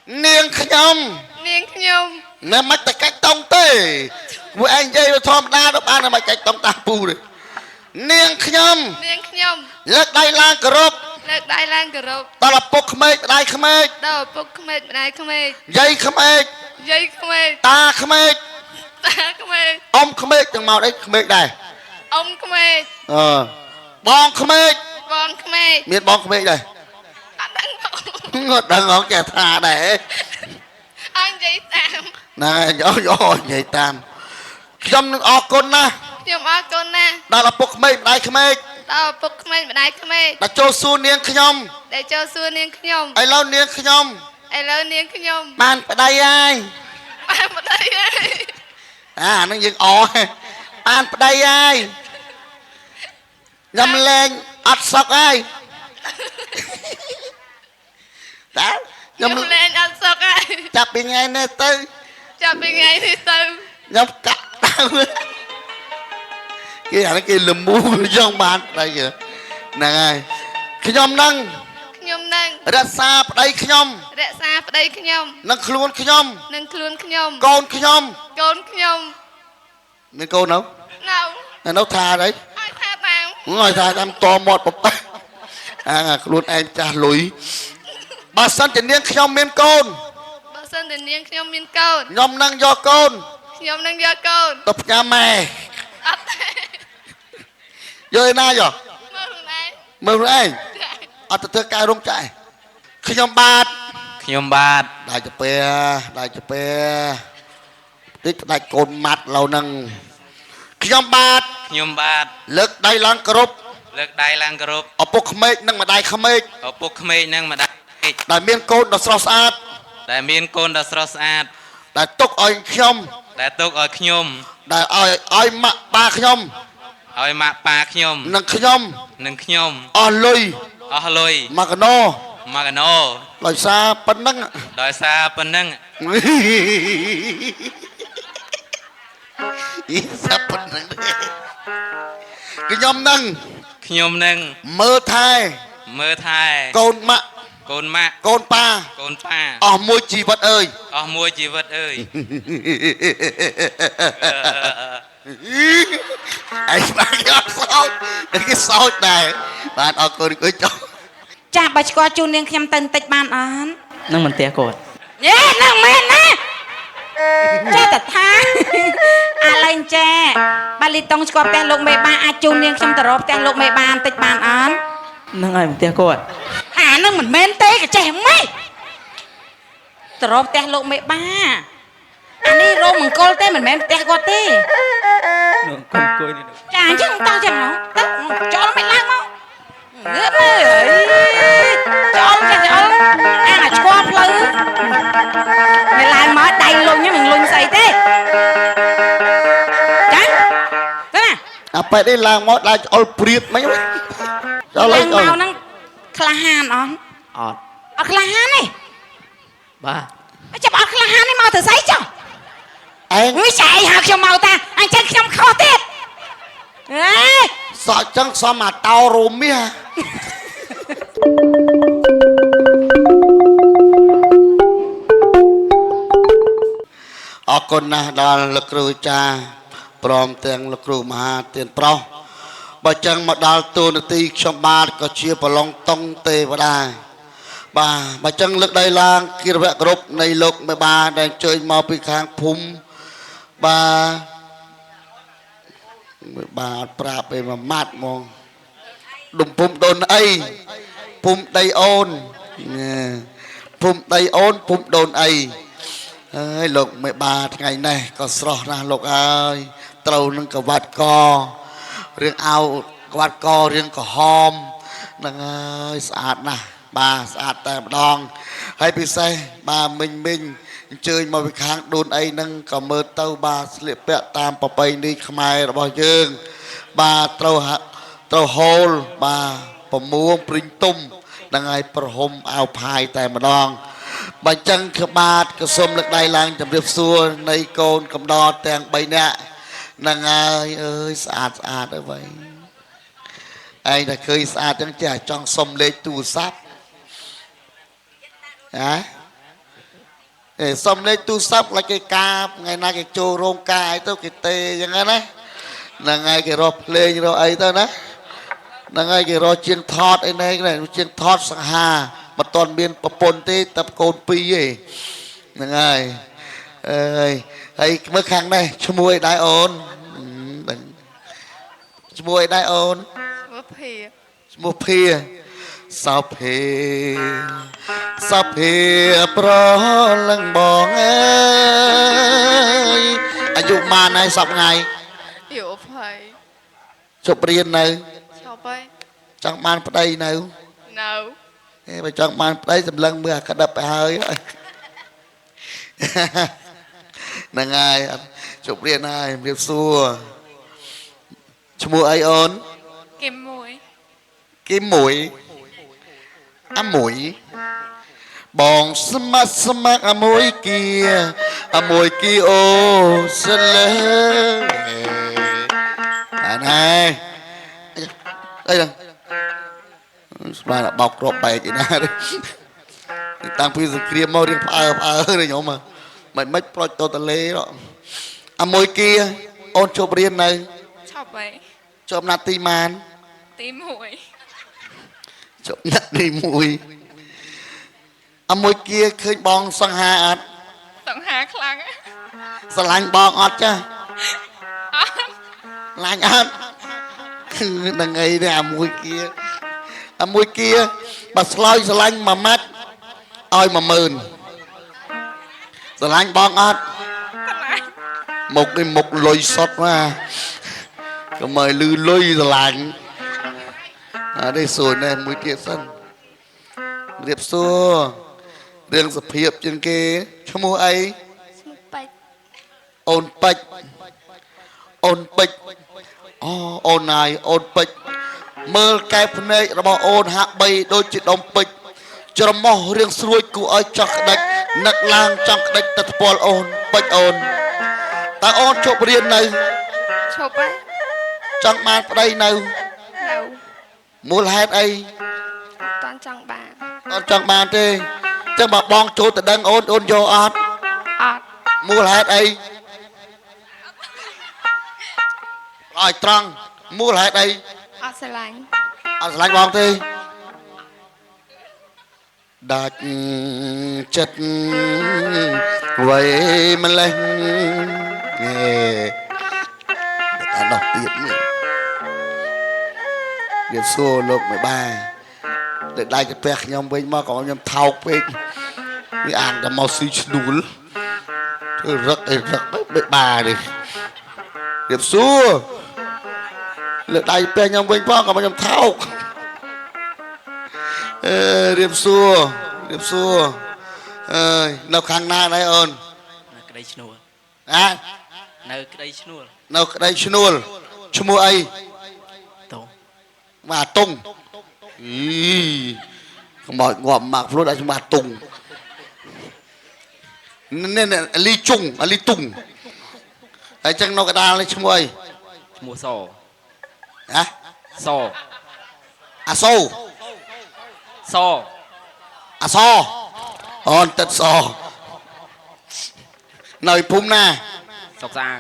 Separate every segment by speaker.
Speaker 1: niềng nhom nè mắt ta cách tông tê với anh dây nó thom đa đó ba là mày cách tông ta pù rồi niềng nhom lật đai lang cờ rộp ta là bốc khmê đai khmê dây khmê ta khmê ông khmê chẳng màu đấy khmê đây bong khmê miền bong khmê đây ngọt đằng ngọt kẻ thà để
Speaker 2: anh vậy tạm
Speaker 1: nè nhỏ vậy tam trong nước o con na đó là bốc khmê đai khmê đã cho xu niềng nhom
Speaker 2: để cho xưa niên nhom
Speaker 1: ai lâu niềng nhom ban phải đây ai à nó dừng o ban phải đây ai nhâm lên ắt sọc ai đó
Speaker 2: nhom lên ăn sọc ai
Speaker 1: chặt bị ngay nè tư
Speaker 2: chặt bị ngay thì tư
Speaker 1: nhâm cắt tao kia nó kia lùm mu trong bàn đây kìa nè ai khi nhom nâng ra xa đây khi nhom nâng khuôn khi nhom con khi nhom nên cô nấu nấu thà đấy ngồi thà làm to một bọc tay à luôn em cha lùi bà sân tiền niên khi nhom miên côn nhom nâng do côn tập nhà mẹ rồi na rồi mừng anh ở từ cái rong chạy khi nhom bát đại chụp pe tích đại côn mặt lâu nâng khi nhom bát lực đại lang cướp ở bốc khmê nâng mà đại khmê đại miên côn đó sờ sát đại túc ơi nhom đại ơi mạ ba nhom nâng nhom ở lùi mà cái no lòi xa bấn nâng ý xa bấn nâng cái nhom nâng mơ thai côn mạ côn pa ở môi chi vật ơi anh bạn cái sói này bạn ở con cứ cho
Speaker 3: cha bà cho chu niên xem tên tịch ban án
Speaker 4: nâng mình tè cột
Speaker 3: nâng men nè cha thật tha à lên cha bà li tông cho pe lục mẹ ba a chu niên xem tờ rộp pe lục mẹ ban tịch ban án
Speaker 4: nâng ai mình tè cột
Speaker 3: à nâng mình men tê cả trẻ mấy tờ rộp pe lục mẹ ba anh đi rô mừng cô tê mình men tê cột tê
Speaker 4: con côi đi
Speaker 3: chả chứ không tao chẳng nó cho nó mày lang không ngứa mày cho à cho plư mày lại mở đầy luôn nhá mình luôn xài thế trái thế nè
Speaker 1: apa đây là mót là all priet mấy cho lấy
Speaker 3: rồi màu nó klahan on ở klahan này
Speaker 4: ba
Speaker 3: chụp ở klahan này màu thử giấy cho
Speaker 1: anh
Speaker 3: mới chạy học cho màu ta anh chân trong kho tết
Speaker 1: sợ chân sao mà tao rùm mía ở con na đo lực rùi cha prom tiền lực rùi mà tiền pro bà chân mà đo tu nè ti trong ba có chia bà long tông tê và đài bà chân lực đây lang kia vẽ group này lục mẹ bà đang chơi mau bị khang phum bà pra về mà mát mong đụng phum đồn ấy phum đây ôn phum đồn ấy ơi lục mẹ bà ngày này có sọ ra lục ơi trâu nâng cả vạt co riêng ao vạt co riêng cả hom nâng ơi sạch nè bà sạch tại đòn hay bị say bà mình chơi mà bị kháng đồn ấy nâng cả mơ tàu bà liệp bẹ tam bà bay đi khai bao dương bà trâu hôn bà muông pring tum nâng ai bà hôm ao phai tại mà đòn bà chân khá bát cái xôm lực đai lang chầm điệp xua nây côn cầm đo tèng bay nạ nâng ai ơi sạch ở vậy anh đã khơi sạch chẳng trẻ trong xôm lê tù sáp hả xong lên tu sắp là cái ca ngày nay cái chô rong ca ấy tao cái tê chẳng hạn đấy là ngày cái rộp lên rồi ấy tao đấy là ngày cái rộp chiên thọt ấy này cái này chiên thọt sang hà mà toàn biên bồn tê tập côn pi ấy là ngày ấy mới khang đây cho mùi đại ôn cho mùi đại ôn
Speaker 2: មើលភី
Speaker 1: mua phê sao phê sao phê pro lăng bò ơi anh dùng mà này sập ngày
Speaker 2: យូភ័យ
Speaker 1: chụp riêng này
Speaker 2: ឈប់ហើយ
Speaker 1: chẳng man vào đây nào
Speaker 2: នៅ
Speaker 1: Ê, mà chẳng man vào đây dùm lăng mưa cả đập hơi nè ngài chụp riêng này riêng xua cho mua ai ôn
Speaker 2: គឹមមួយ
Speaker 1: cái mũi mũi bong smack mũi kia ô sơn lơ này đây nè ba là bọc rộp bài chị na đấy tăng phi sự kia mau riêng phá này nhóm mà mày mất pro tô tà lê đó mũi kia ôn chụp riêng này
Speaker 2: ឈប់ហើយ
Speaker 1: chụp nát ti man
Speaker 2: ទី1
Speaker 1: chụp nát đi mùi mũi kia khơi bong sang hà ạt
Speaker 2: សង្ហាខ្លាំង
Speaker 1: sờ lạnh bong ọt cha
Speaker 2: អត់
Speaker 1: lạnh ạt đằng ấy nè mũi kia bà sloi sờ lạnh mà mắt oi mà mờn sờ lạnh bong ọt một cái một lôi sọt mà có mời lư lôi sờ lạnh ở đây sồi này mũi kia sân điệp xua đường sập hiệp trên kia cho mua ấy
Speaker 2: ស្មុកបាច់
Speaker 1: ôn bạch ôn này ôn bạch mơ cái phần này là bảo ôn hạ bay đôi chị đông bạch cho mò riêng xuôi cụ ơi cho đạch nặc lang trong đạch tật bol ôn bạch ôn ta ôn chụp riêng này
Speaker 2: ឈប់ហើយ
Speaker 1: trong màn đây nào
Speaker 2: នៅ
Speaker 1: mua hết ấy
Speaker 2: អត់តាន់ចង់បាន
Speaker 1: ôn trong màn thế chắc mà bong chỗ tự đăng ôn vô ọt
Speaker 2: អត់
Speaker 1: mua hết ấy rồi trăng mua hết ấy
Speaker 2: អត់ស្រឡាញ់
Speaker 1: lạnh bong thế đạt chất vậy mà lên nghe ta đọc tiếp nữa việc xô lục 13 để đây cái pek nhom với mà có nhom thao pek cái ăn đã mau suy đuối thôi rất bị bà đi việc xô để đây pek nhom với mà có nhom thao điệp xua nó khang na đấy ơn
Speaker 4: នៅក្តីឈ្នួល
Speaker 1: à
Speaker 4: នៅក្តីឈ្នួល
Speaker 1: nó đây chnul chmu ai
Speaker 4: តោ
Speaker 1: mà tung ý mọi ngọm mạc luôn đã mà tung nên là ly chung ly tung ấy chẳng nó cái đa lên chmu ai
Speaker 4: ឈ្មោះស
Speaker 1: hả
Speaker 4: ស
Speaker 1: à sâu
Speaker 4: ស
Speaker 1: à so on tật so nơi phum na
Speaker 4: សុកសាង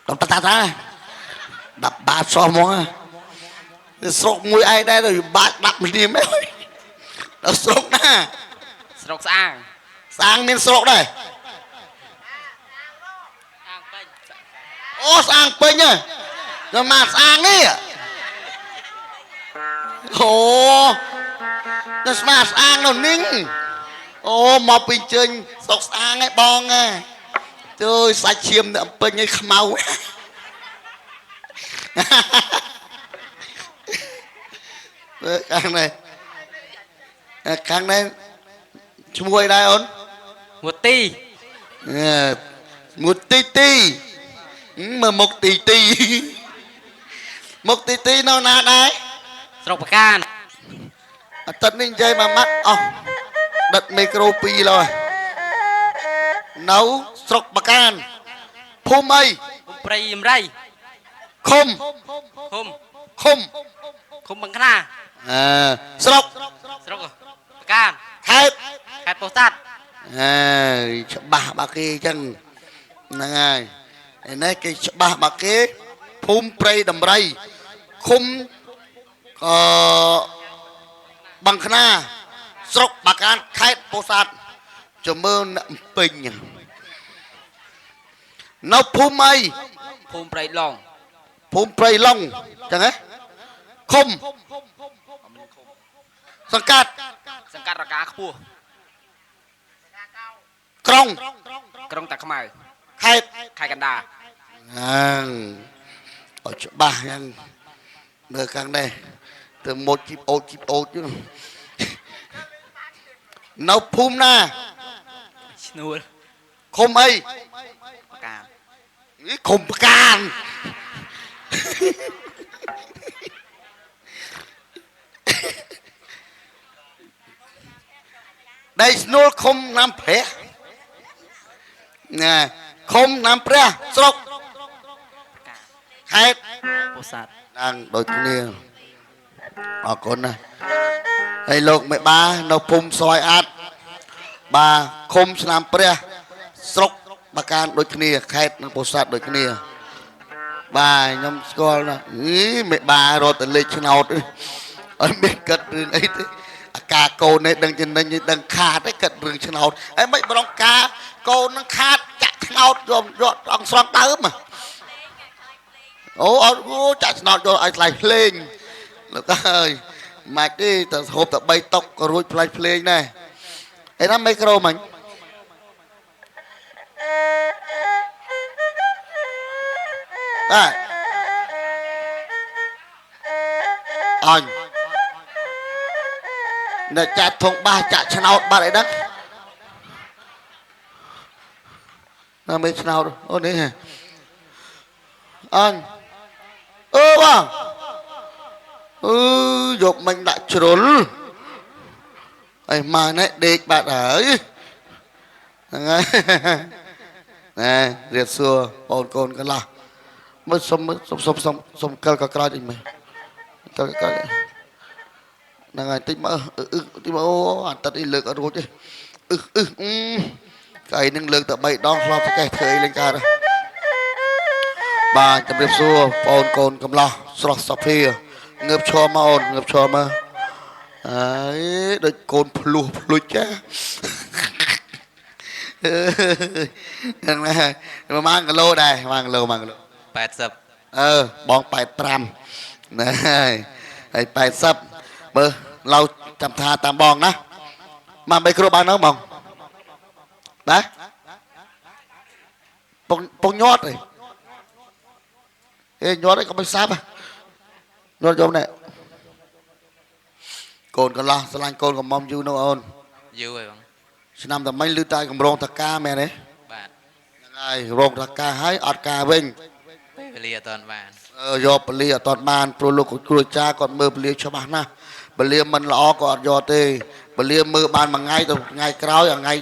Speaker 1: đập ta đập ba so mong à sốt mũi ai đây rồi ba đập liềm ấy nó sốt na
Speaker 4: ស្រុកស្អាង
Speaker 1: sang miền sốt đây
Speaker 4: អាងពេញ
Speaker 1: ô sang bên nhá rồi mà sang ấy à ồ nó mà sang nó ninh ô mà bình chân sốt sang ấy bong à trời sạch chiêm nữa bên như mau khang này chúng môi đây ôn
Speaker 4: មួយទី
Speaker 1: một tí mà một tí nó nà đây
Speaker 4: ស្រុកបកាន
Speaker 1: tật ninh dây mà mắt đặt micro pi rồi nấu sọc bạc can phum ấy
Speaker 4: ព្រៃអំរៃ
Speaker 1: khum
Speaker 4: ឃុំ
Speaker 1: khum
Speaker 4: ឃុំបង្ក្រា
Speaker 1: sọc
Speaker 4: ស្រុកបកាន
Speaker 1: khép
Speaker 4: ខេត្តពោធិ៍សាត់
Speaker 1: ច្បាស់បាក់គេអញ្ចឹងហ្នឹងហើយឯនេះគេច្បាស់បាក់គេភូមិព្រៃដំរីឃុំបឹងខ្នាស្រុកបាកានខេត្តពោធិ៍សាត់ជំនឿអ្នកពេញនៅភូមិអី
Speaker 4: ភូមិព្រៃឡង
Speaker 1: ភូមិព្រៃឡុងអញ្ចឹងហ៎ឃុំសង្កាត់
Speaker 4: សង្កាត់រកាខ្ពស់
Speaker 1: ក្រុង
Speaker 4: ក្រុងតាខ្មៅ
Speaker 1: ខេត្ត
Speaker 4: ខេត្តកណ្ដាល
Speaker 1: ហ្នឹងឲ្យច្បាស់ហ្នឹងមើលខាងនេះទៅមកជីបអូចហ្នឹងនៅភូមិណា
Speaker 4: ឈ្នួល
Speaker 1: ឃុំអី
Speaker 4: បកាន
Speaker 1: ឃុំផ្កានដៃស្នួលឃុំណាំព្រះណាឃុំណាំព្រះស្រុកខេត្ត
Speaker 4: ពោធិ៍សាត់
Speaker 1: đangដូចគ្នាអរគុណណាហើយលោកមេបានៅភូមិសយអាត់បាទឃុំឆ្នាំព្រះស្រុកបាកានដូចគ្នាខេត្តនិងពោធិ៍សាត់ដូចគ្នាបាទខ្ញុំស្គាល់ណាមេបារត់ទៅលេខឆ្នោតអត់មានគិតរឿងអីទេអាការកូននេះដឹងចំណេញដឹងខាតឯគិតរឿងឆ្នោតហើយមិនប្រងការកូននឹងខាតចាក់ឆ្នោតយកអង្គស្រង់ដើមអូអត់ចាក់ឆ្នោតយកឲ្យថ្លៃភ្លេងលោកអើយម៉ាច់ទេទៅហូបតែ3តុកក៏រួចថ្លៃភ្លេងដែរឯណាមីក្រូមិញបាទអញអ្នកចាក់ធុងបាសចាក់ឆ្នោតបាត់អីហ្នឹងណាមីឆ្នោតអូនេះអញបងយកមិញដាក់ជ្រុលអីម៉ែនេះដេកបាត់ហើយហ្នឹងហើយណែរៀបសួរបងកូនកន្លះមើលសុំកិលក៏ក្រោយតិចមើលកិលក៏ក្រោយហ្នឹងហើយតិចមើលតិចមើលអូអាទិតអីលើកអត់រួចទេកៃនឹងលើកតែ3ដងឆ្លប់ទៅកេះធ្វើអីលេងកើតបាទជម្រាបសួរបងកូនកំឡោះស្រស់សភាងើបឈរមកអូនងើបឈរមកអើយដូចកូនភ្លុះភ្លុចចាហ្នឹងហើយប្រហែលគីឡូដែរប្រហែលគីឡូ80បង85ណែហើយ80មើលឡៅចាំថាតាមបងណាមក3គ្រូបាននៅបងបាទពងញាត់ឯងញាត់ឯងក៏មិនសាប់ញាត់យកណែកូនកន្លោះស្រឡាញ់កូនកំមុំយូរនោះអូន
Speaker 4: យូរហើយបង
Speaker 1: ឆ្នាំតែមិញឮតែកម្រងតកាមែនទេ
Speaker 4: បាទ
Speaker 1: ហ្នឹងហើយរងតកាហើយអត់ការវិញ
Speaker 4: ពេលវេលាអត់ទាន់បាន
Speaker 1: យកពលាអត់ទាន់បានព្រោះលោកគ្រូចាគាត់មើលពលាច្បាស់ណាស់ពលាមិនល្អក៏អត់យកទេពលាមើលបានមួយថ្ងៃទៅថ្ងៃក្រោយថ្ងៃ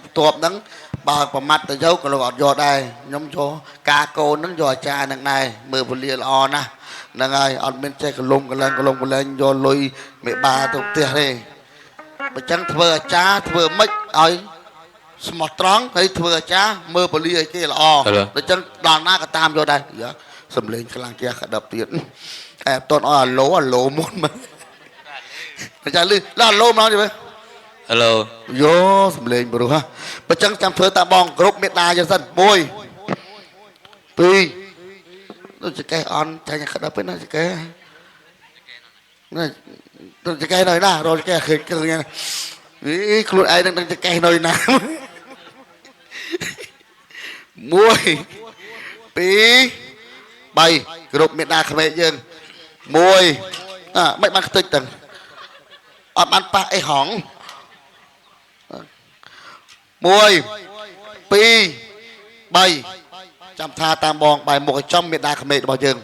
Speaker 1: បន្ទាប់ហ្នឹងបើប្រមាត់ទៅយកក៏លោកអត់យកដែរខ្ញុំយកការកូនហ្នឹងយកអាចារ្យហ្នឹងដែរមើលពលាល្អណាស់ហ្នឹងហើយអត់មានចេះកលុំកលែងយកលុយមេបាទៅផ្ទះទេបើចឹងធ្វើអាចារ្យធ្វើម៉េចឲ្យស្មោះត្រង់ហើយធ្វើអាចារ្យមើលពលាឲ្យគេល្អបើចឹងដល់ណាក៏តាមយកដែរសំលេងខ្លាំងជាក្តាប់ទៀតតែអត់តន់ឲ្យអាឡូមុនមើលអាចារ្យលឺអាឡូមកទេមើល
Speaker 4: ហេឡូ
Speaker 1: យោសំលេងព្រោះហ่ะបើចឹងចាំធ្វើតាបងគ្រប់មេដាយ៉ាងសិន1 2ដូចចកេះអន់ចាញ់ក្តាប់ពេកណាចកេះណាទៅចកេះនៅណារកចកេះឃើញខ្លួនឯងនឹងចកេះនៅណា1 2 3គ្រប់មេដាក្មេកយើង1មិនបានខ្ទេចទាំងអត់បានប៉ះអីហង1 2 3ចាំថាតាមបងបាយមុខឲ្យចំមេដាក្មេករបស់យើង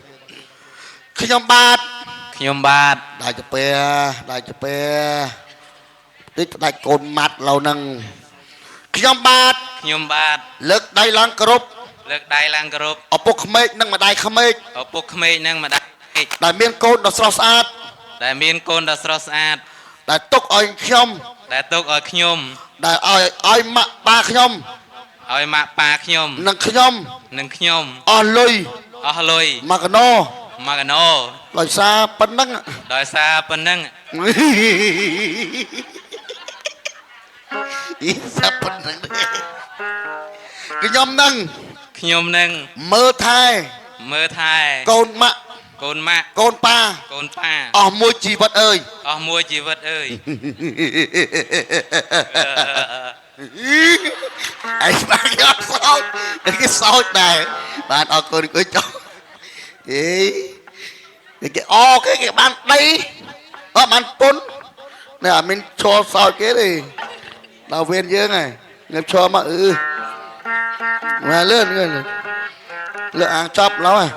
Speaker 1: ខ្ញុំបាទដាច់ទៅតិចផ្ដាច់កូនម៉ាត់ឡូវហ្នឹងខ្ញុំបាទលើកដៃឡើងគោរពឪពុកក្មេកនិងម្ដាយក្មេកដែលមានកូនដ៏ស្រស់ស្អាតដែលទុកឲ្យខ្ញុំ
Speaker 4: ដែលទុកឲ្យខ្ញុំ
Speaker 1: ដែលឲ្យម៉ាក់ប៉ាខ្ញុំ
Speaker 4: ឲ្យម៉ាក់ប៉ាខ្ញុំ
Speaker 1: និងខ្ញុំ
Speaker 4: និងខ្ញុំ
Speaker 1: អស់លុយ
Speaker 4: អស់លុយ
Speaker 1: មកកណោ
Speaker 4: មកកណោ
Speaker 1: ដោយសារប៉ុណ្ណឹង
Speaker 4: ដោយសារប៉ុណ្ណឹង
Speaker 1: អ៊ីសាប៉ុណ្ណឹងខ្ញុំនឹង
Speaker 4: ខ្ញុំនឹង
Speaker 1: មើលថែ
Speaker 4: មើលថែ
Speaker 1: កូនម៉ាក់
Speaker 4: កូនម៉ាក់
Speaker 1: កូនប៉ា
Speaker 4: កូនប៉ា
Speaker 1: អស់មួយជីវិតអើយ
Speaker 4: អស់មួយជីវិតអើយ
Speaker 1: អីស្បាគេអត់សោចគេសោចដែរបានអរគុណគួយចុះអេគេអគេបានដីអត់បានពុននេះអត់មានឈរសោចគេទេដល់វេនយើងហើយងើបឈរមកមកលឿនលើអាងចប់ឡើយ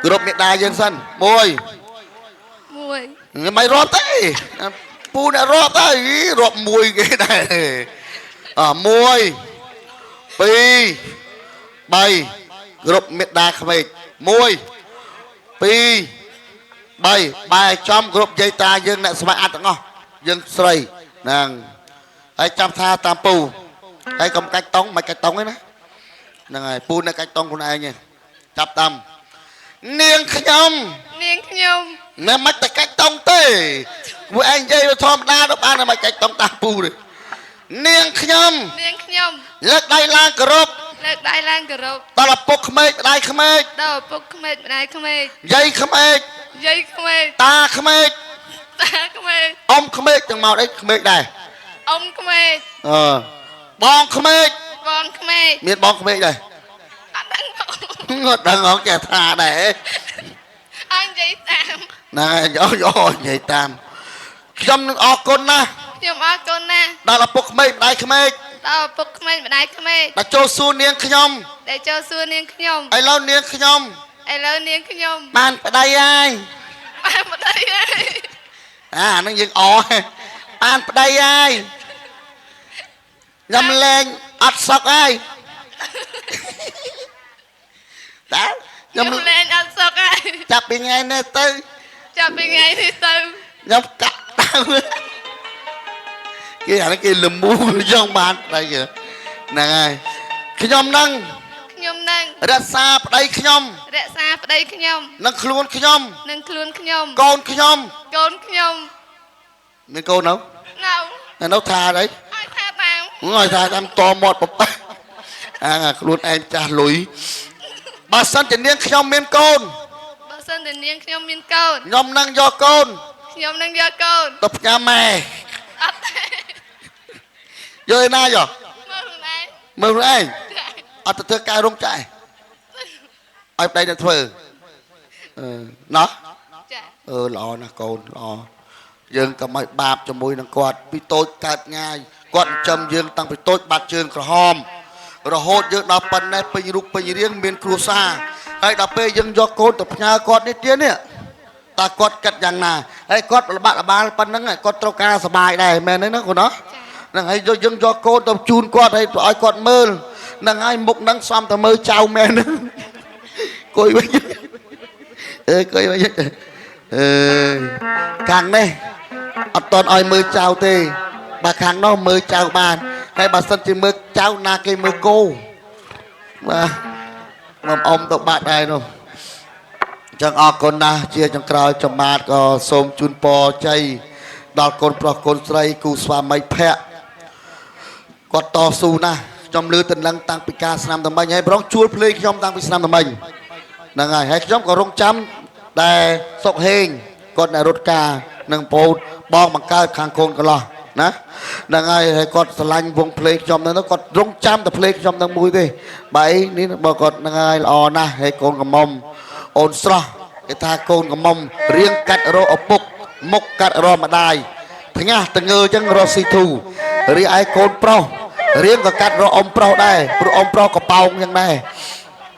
Speaker 1: គ្រប់មេដាយើងសិនមួយ
Speaker 2: 1
Speaker 1: មិនរាប់ទេពូអ្នករាប់ទៅរាប់មួយគេដែរ1 2 3គ្រប់មេដាក្មេក1 2 3បែចំគ្រប់យាយតាយើងអ្នកស្ម័គ្រអត់ទាំងអស់យើងស្រីហ្នឹងហើយចាំថាតាមពូហើយកុំកាច់តង់មិនកាច់តង់ទេណាហ្នឹងហើយពូអ្នកកាច់តង់ខ្លួនឯងទេចាប់តាមនាងខ្ញុំ ណែមិនតែកាច់តង់ទេពួកឯងនិយាយធម្មតាទៅបានតែមិនកាច់តង់តាពូទេនាងខ្ញុំ លើកដៃឡើងគោរព
Speaker 2: លើកដៃឡើងគោរព
Speaker 1: ដល់ឪពុកក្មេកម្ដាយក្មេក
Speaker 2: ដល់ឪពុកក្មេកម្ដាយក្មេក
Speaker 1: យាយក្មេក
Speaker 2: យាយក្មេក
Speaker 1: តាក្មេក
Speaker 2: តាក្មេក
Speaker 1: អ៊ំក្មេកទាំងមកអីក្មេកដែរ
Speaker 2: អ៊ំក្មេក
Speaker 1: បងក្មេក
Speaker 2: បងក្មេក
Speaker 1: មានបងក្មេកដែរ
Speaker 2: អត់ដឹង
Speaker 1: អត់ដឹងអងចេះថាដែរ
Speaker 2: អញនិយាយតាម
Speaker 1: ណែយោនិយាយតាមខ្ញុំនឹងអរគុណណាស់
Speaker 2: ខ្ញុំអរគុណណាស់
Speaker 1: ដល់ឪពុកក្មេកម្ដាយក្មេក
Speaker 2: ដល់ឪពុកក្មេកម្ដាយក្មេក
Speaker 1: ដល់ចូលសួរនាងខ្ញុំ
Speaker 2: ដែលចូលសួរនាងខ្ញុំ
Speaker 1: ឥឡូវនាងខ្ញុំ
Speaker 2: ឥឡូវនាងខ្ញុំ
Speaker 1: បានប្តីហើយ
Speaker 2: បានប្តីហើយ
Speaker 1: អាហ្នឹងយើងអបានប្តីហើយខ្ញុំលែងអត់សុកហើយតើខ្ញុំ
Speaker 2: លែងអត់សុខហើយ
Speaker 1: ចាប់ពីថ្ងៃនេះទៅ
Speaker 2: ចាប់ពីថ្ងៃនេះទៅ
Speaker 1: ខ្ញុំកាក់ដើមគេអានេះគេលមូចង់បានប្តីហ្នឹងហើយខ្ញុំនឹង
Speaker 2: ខ្ញុំនឹង
Speaker 1: រក្សាប្តីខ្ញុំ
Speaker 2: រក្សាប្តីខ្ញុំ
Speaker 1: និងខ្លួនខ្ញុំ
Speaker 2: និងខ្លួនខ្ញុំ
Speaker 1: កូនខ្ញុំ
Speaker 2: កូនខ្ញុំ
Speaker 1: មានកូននៅ
Speaker 2: នៅ
Speaker 1: ថាអី
Speaker 2: ឲ្យថាតាម
Speaker 1: ឲ្យថាតាមតមាត់បបខ្លួនឯងចាស់លុយបើសិនជានាងខ្ញុំមានកូន
Speaker 2: បើសិនតែនាងខ្ញុំមានកូន
Speaker 1: ខ្ញុំនឹងយកកូន
Speaker 2: ខ្ញុំនឹងយកកូន
Speaker 1: ទៅផ្ញើម៉ែ
Speaker 2: អត់ទេ
Speaker 1: យកឯណាយក
Speaker 2: មើលខ្លួនឯង
Speaker 1: មើលខ្លួនឯងអត់ទៅធ្វើការរោងចក្រឲ្យប្តីទៅធ្វើណោះ
Speaker 2: ចា
Speaker 1: ល្អណាស់កូនល្អយើងកុំឲ្យបាបជាមួយនឹងគាត់ពីតូចកើតងាយគាត់ចិញ្ចឹមយើងតាំងពីតូចបាត់ជើងក្រហមរហូតយើងដល់ប៉ុណ្ណេះពេញរូបពេញរាងមានគ្រួសារហើយដល់ពេលយើងយកកូនទៅផ្ញើគាត់នេះទៀតនេះតើគាត់គិតយ៉ាងណាហើយគាត់លបាក់លបាលប៉ុណ្ណឹងគាត់ត្រូវការសុបាយដែរមែនទេណាកូនណាហ្នឹងហើយយើងយកកូនទៅជូនគាត់ហើយឲ្យគាត់មើលហ្នឹងហើយមុខហ្នឹងសំតែមើលចៅមែនគួយវិញគួយវិញខាងនេះអត់តន់ឲ្យមើលចៅទេបើខាងនោះមើលចៅបានហើយបើសិនជាមើលចៅណាគេមើលគោបាទមកអ៊ំទៅបាត់ដែរនោះចឹងអរគុណណាស់ជាចុងក្រោយចំបាទក៏សូមជូនពរជ័យដល់កូនប្រុសកូនស្រីគូស្វាមីភ័ក្រគាត់តស៊ូណាស់ខ្ញុំលឺតនឹងតាំងពីការស្នាមតមិញហើយប្រងជួលភ្លេងខ្ញុំតាំងពីស្នាមតមិញហ្នឹងហើយខ្ញុំក៏រងចាំដែលសុកហេងគាត់អ្នករត់ការនឹងពោតបងបង្កើតខាងកូនកន្លោះណាហ្នឹងហើយគាត់ស្រឡាញ់វងភ្លេងខ្ញុំហ្នឹងគាត់រងចាំតែភ្លេងខ្ញុំហ្នឹងមួយទេបើអីនេះបើគាត់ហ្នឹងហើយល្អណាស់ហើយកូនកំមុំអូនស្រស់គេថាកូនកំមុំរៀងកាត់រកឪពុកមុខកាត់រកម្ដាយថ្ងាស់តងើអញ្ចឹងរកស៊ីធូរីឯកូនប្រុសរៀងក៏កាត់រកអ៊ំប្រុសដែរព្រោះអ៊ំប្រុសក៏ប៉ោងអញ្ចឹងដែរ